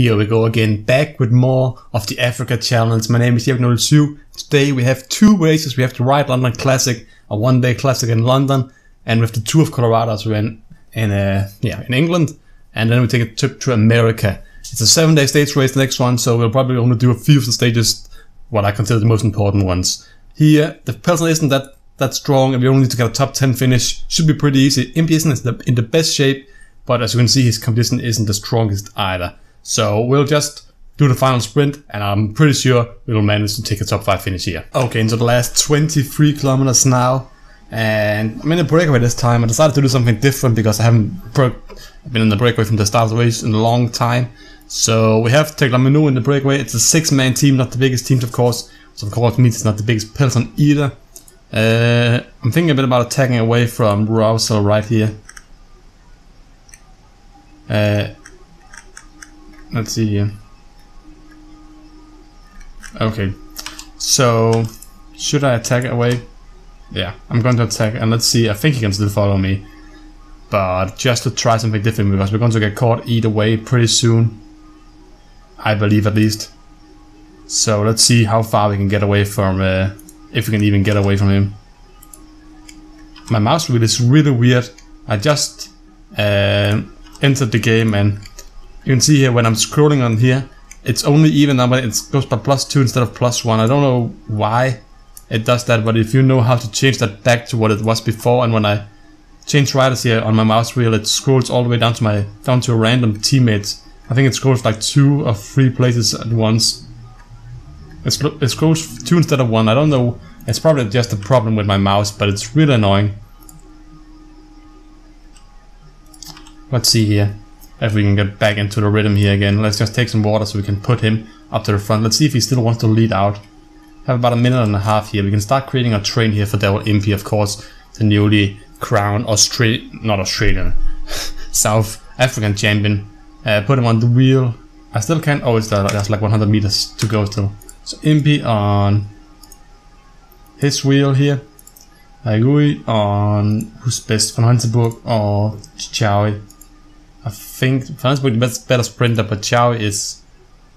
Here we go again, back with more of the Africa Challenge. My name is Jeff07. Today we have two races. We have the Ride London Classic, a one-day classic in London, and with the Tour of Colorado, so we're in England, and then we take a trip to America. It's a 7-day stage race, the next one, so we'll probably only do a few of the stages, what I consider the most important ones. Here, the peloton isn't that strong, and we only need to get a top 10 finish. Should be pretty easy. Impy isn't in the best shape, but as you can see, his competition isn't the strongest either. So we'll just do the final sprint, and I'm pretty sure we'll manage to take a top 5 finish here. Okay, into the last 23 kilometers now, and I'm in a breakaway this time. I decided to do something different because I haven't been in the breakaway from the start of the race in a long time. So we have TINKOFF in the breakaway. It's a 6-man team, not the biggest teams, of course. So of course means it's not the biggest peloton either. I'm thinking a bit about attacking away from Rousel right here. Let's see here. Okay, so should I attack away? Yeah, I'm going to attack, and let's see. I think he can still follow me, but just to try something different because we're going to get caught either way pretty soon, I believe at least. So let's see how far we can get away from, if we can even get away from him. My mouse wheel is really weird. I just entered the game, and you can see here when I'm scrolling on here, it's only even number. It goes by +2 instead of +1. I don't know why it does that, but if you know how to change that back to what it was before, and when I change riders here on my mouse wheel, it scrolls all the way down to a random teammates. I think it scrolls like 2 or 3 places at once. It scrolls 2 instead of 1. I don't know. It's probably just a problem with my mouse, but it's really annoying. Let's see here if we can get back into the rhythm here again. Let's just take some water so we can put him up to the front. Let's see if he still wants to lead out. Have about a minute and a half here. We can start creating a train here for Devil Impy, of course, the newly crowned South African champion. Put him on the wheel. I still can't. Oh, there's like 100 meters to go still. So Impy on his wheel here. Agui on who's best, Van Hansburg or Chowie. I think Van Hansburg is better sprinter, but Chowie is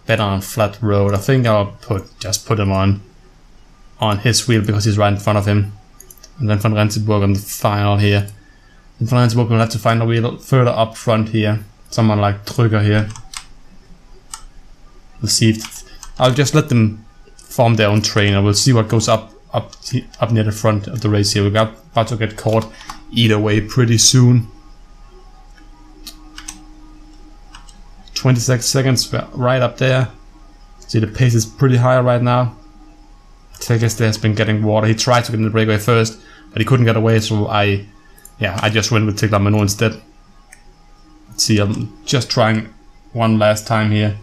better on flat road. I think I'll just put him on his wheel because he's right in front of him. And then Van Rensburg on the final here. And Van Rensburg will have to find a wheel further up front here. Someone like Trüger here. Let's see if I'll just let them form their own train, and we'll see what goes up near the front of the race here. We're about to get caught either way pretty soon. 26 seconds, we're right up there. See, the pace is pretty high right now. Tegester has been getting water. He tried to get in the breakaway first, but he couldn't get away, so I just went with TINKOFF instead. Let's see, I'm just trying one last time here.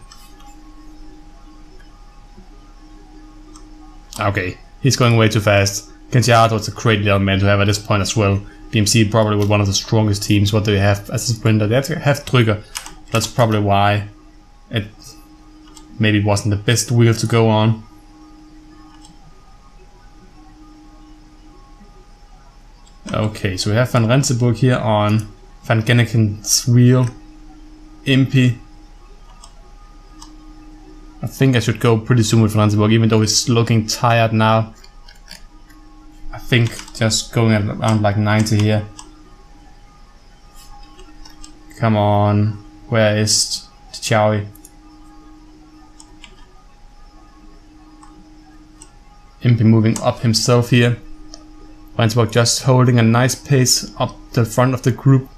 Okay, he's going way too fast. Kenziato is a great little man to have at this point as well. BMC probably with one of the strongest teams. What do they have as a sprinter? They have Trüger. That's probably why it maybe wasn't the best wheel to go on. Okay, so we have Van Rensburg here on Van Genneken's wheel. Impy. I think I should go pretty soon with Van Rensburg, even though he's looking tired now. I think just going at around like 90 here. Come on. Where is Chowie? Impy moving up himself here. Rensburg just holding a nice pace up the front of the group.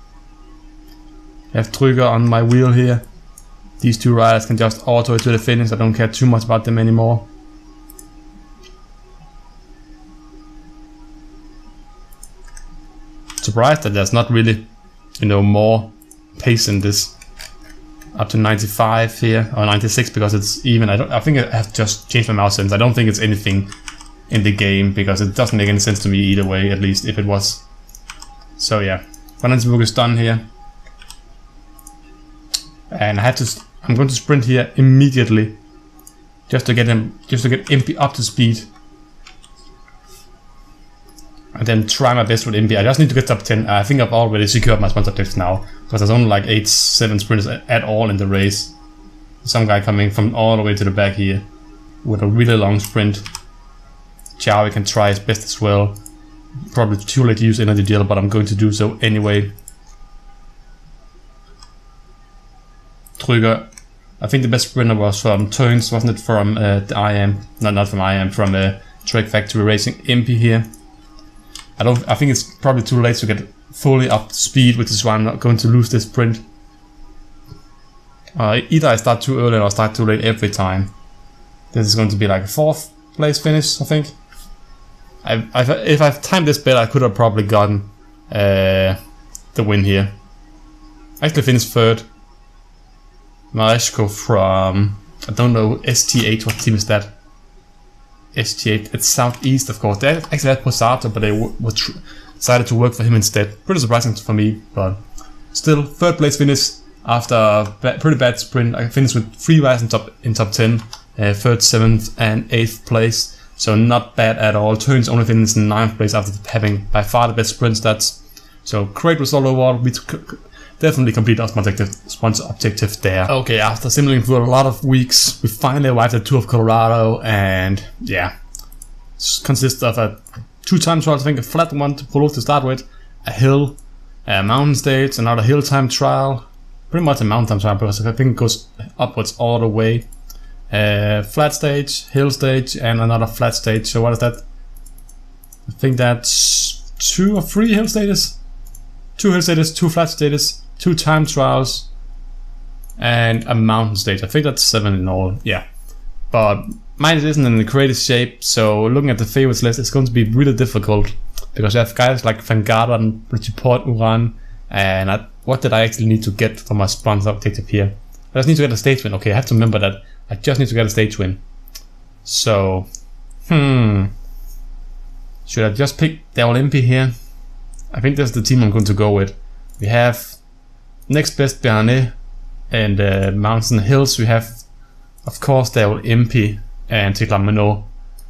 I have Trüger on my wheel here. These two riders can just auto it to the finish. I don't care too much about them anymore. Surprised that there's not really, more pace in this. Up to 95 here, or 96 because it's even. I think I have just changed my mouse sense. I don't think it's anything in the game because it doesn't make any sense to me either way, at least if it was. So yeah, Van Rensburg is done here. And I'm going to sprint here immediately. Just to get Impy up to speed. and then try my best with Impy. I just need to get top 10. I think I've already secured my sponsor tips now, because there's only like 7 sprinters at all in the race. Some guy coming from all the way to the back here with a really long sprint. Xiao can try his best as well. Probably too late to use energy gel, but I'm going to do so anyway. Trüger. I think the best sprinter was from Turns, wasn't it? From the IM, not from IM, from Trek Factory Racing Impy here. I think it's probably too late to get fully up to speed, which is why I'm not going to lose this sprint. Either I start too early or I start too late every time. This is going to be like a 4th place finish, I think. If I've timed this better, I could have probably gotten the win here. I actually finished 3rd. Mareshko from, I don't know, ST8, what team is that? ST8, it's Southeast, of course. They actually had Posato, but they decided to work for him instead. Pretty surprising for me, but still, 3rd place finish after a pretty bad sprint. I finished with 3 rides in top 10, 3rd, 7th, and 8th place. So not bad at all. Turns only finished in 9th place after having by far the best sprint stats. So great result overall. We definitely complete our sponsor objective there. Okay, after simmering for a lot of weeks, we finally arrived at Tour of Colorado, and yeah, it consists of 2 time trials. I think a flat one to pull off to start with, a hill, a mountain stage, another hill time trial, pretty much a mountain time trial because I think it goes upwards all the way. Flat stage, hill stage, and another flat stage. So what is that? I think that's 2 or 3 hill stages. 2 hill stages, 2 flat stages, 2 time trials, and a mountain stage. I think that's 7 in all, yeah. But mine isn't in the greatest shape, so looking at the favorites list, it's going to be really difficult because you have guys like Van Garderen, Richie Port, Uran, and what did I actually need to get for my sponsor objective here? I just need to get a stage win. Okay, I have to remember that. I just need to get a stage win. So, should I just pick the Olympi here? I think that's the team I'm going to go with. We have next best Bernet and Mountain Hills. We have, of course, the Olympi and Tiglamino.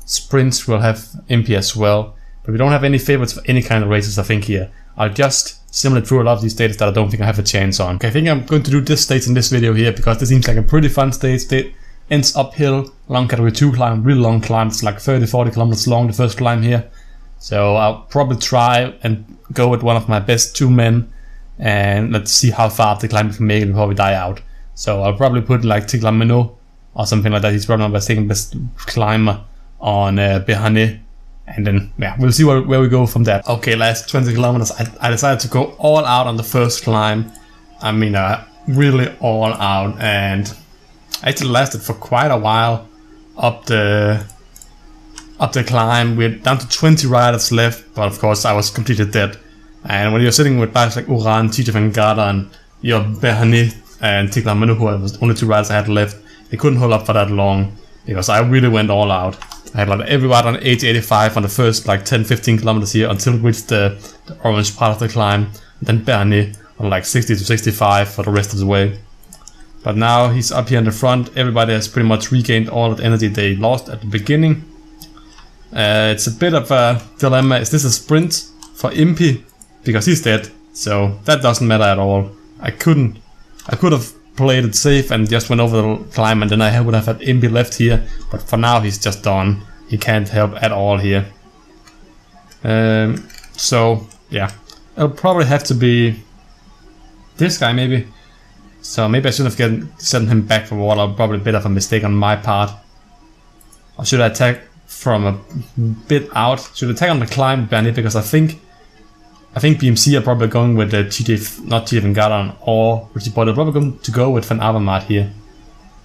Sprints will have Impy as well, but we don't have any favorites for any kind of races, I think, here. I'll just simulate through a lot of these stages that I don't think I have a chance on. Okay, I think I'm going to do this stage in this video here because this seems like a pretty fun stage. It ends uphill, long category 2 climb, really long climb. It's like 30-40 kilometers long, the first climb here. So I'll probably try and go with one of my best 2 men, and let's see how far the climb we can make it before we die out. So I'll probably put like Tiglamino or something like that. He's probably my second best climber on Behane. And then, yeah, we'll see where we go from that. Okay, last 20 kilometers, I decided to go all out on the first climb. I mean, really all out, and I actually lasted for quite a while up the climb. We're down to 20 riders left, but of course I was completely dead. And when you're sitting with guys like Uran, TJ Van Garderen, your Behane and Tiglamino, who was the only 2 riders I had left, they couldn't hold up for that long because I really went all out. I had like every ride on 80-85 on the first like 10-15 kilometers here until we reached the orange part of the climb. Then Bernie on like 60-65 for the rest of the way. But now he's up here in the front. Everybody has pretty much regained all of the energy they lost at the beginning. It's a bit of a dilemma. Is this a sprint for Impy? Because he's dead. So that doesn't matter at all. I could have played it safe and just went over the climb, and then I would have had Impy left here, but for now he's just done. He can't help at all here. So yeah, it'll probably have to be this guy maybe. So maybe I shouldn't have sent him back for water. Probably a bit of a mistake on my part. Or should I attack from a bit out? Should I attack on the climb, Bernie? Because I think BMC are probably going with the not TJ Van Garderen or Richie Boyd. They're probably going to go with Van Avermaet here.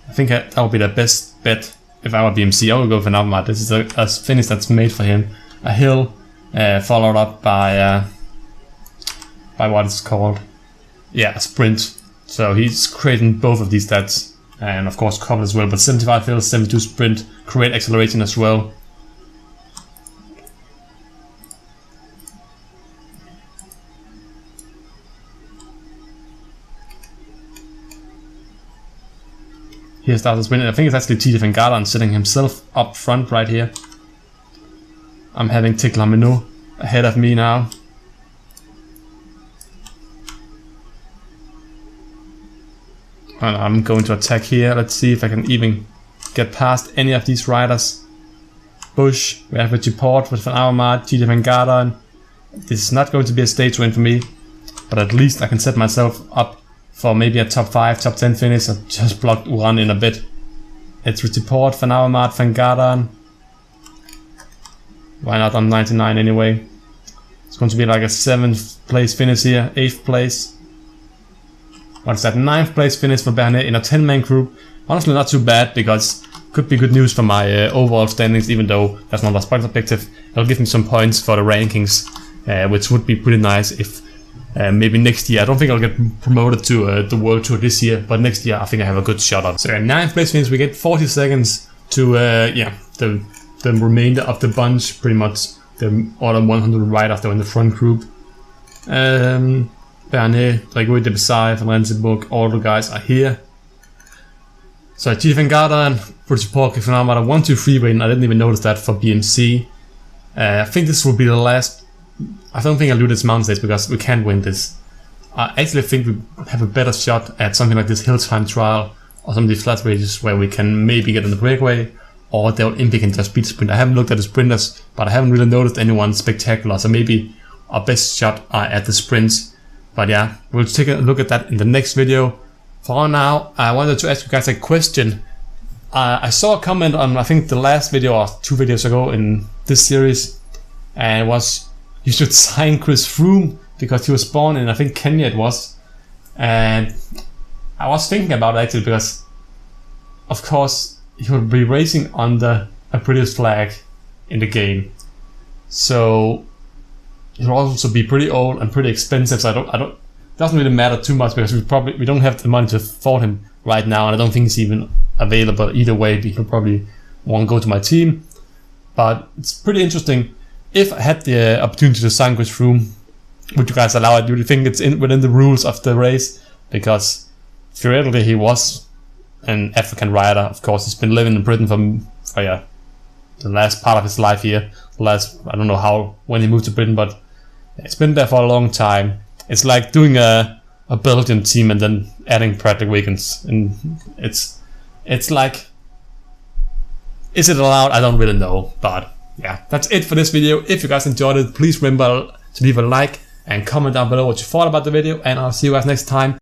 I think that would be the best bet if I were BMC. I would go with Van Avermaet. This is a finish that's made for him. A hill followed up by what it's called. Yeah, a sprint. So he's creating both of these stats. And of course cover as well. But 75 hill, 72 sprint, great acceleration as well. Here starts the sprint. I think it's actually TJ Van Garderen sitting himself up front right here. I'm having Tiglamino ahead of me now. And I'm going to attack here. Let's see if I can even get past any of these riders. Bush, we have a support with Van Avermaet, TJ Van Garderen. This is not going to be a stage win for me, but at least I can set myself up for maybe a top 5, top 10 finish. I just blocked Uran in a bit. It's with support, Van Avermaet, Van Garderen. Why not on 99 anyway? It's going to be like a 7th place finish here, 8th place. What's that? 9th place finish for Bernet in a 10-man group. Honestly, not too bad, because could be good news for my overall standings, even though that's not a spot objective. It'll give me some points for the rankings, which would be pretty nice if maybe next year. I don't think I'll get promoted to the World Tour this year, but next year I think I have a good shot on. So 9th place finish, we get 40 seconds to the remainder of the bunch, pretty much the other 100 riders that were in the front group. Bernet, Gregori de Besai, Van Rensburg, all the guys are here. So TJ Van Garderen, pretty support, Van Avermaet, 1-2-3 win. I didn't even notice that for BMC. I think this will be the last. I don't think I'll do this mountain stage because we can't win this. I actually think we have a better shot at something like this hill time trial or some of these flat races where we can maybe get in the breakaway, or the Olympic and just beat the sprint. I haven't looked at the sprinters, but I haven't really noticed anyone spectacular. So maybe our best shot are at the sprints. But yeah, we'll take a look at that in the next video. For now, I wanted to ask you guys a question. I saw a comment on, I think, the last video or 2 videos ago in this series, and it was, you should sign Chris Froome because he was born in, I think, Kenya it was. And I was thinking about it actually because, of course, he will be racing under a British flag in the game. So he'll also be pretty old and pretty expensive, so it doesn't really matter too much because we don't have the money to afford him right now, and I don't think he's even available either way. He could probably won't go to my team, but it's pretty interesting. If I had the opportunity to sign Chris Froome, would you guys allow it? Do you think it's within the rules of the race? Because theoretically he was an African rider. Of course, he's been living in Britain for the last part of his life here. I don't know when he moved to Britain, but it's been there for a long time. It's like doing a Belgian team and then adding Patrick Wiggins, and it's like, is it allowed? I don't really know, but yeah, that's it for this video. If you guys enjoyed it, please remember to leave a like and comment down below what you thought about the video, and I'll see you guys next time.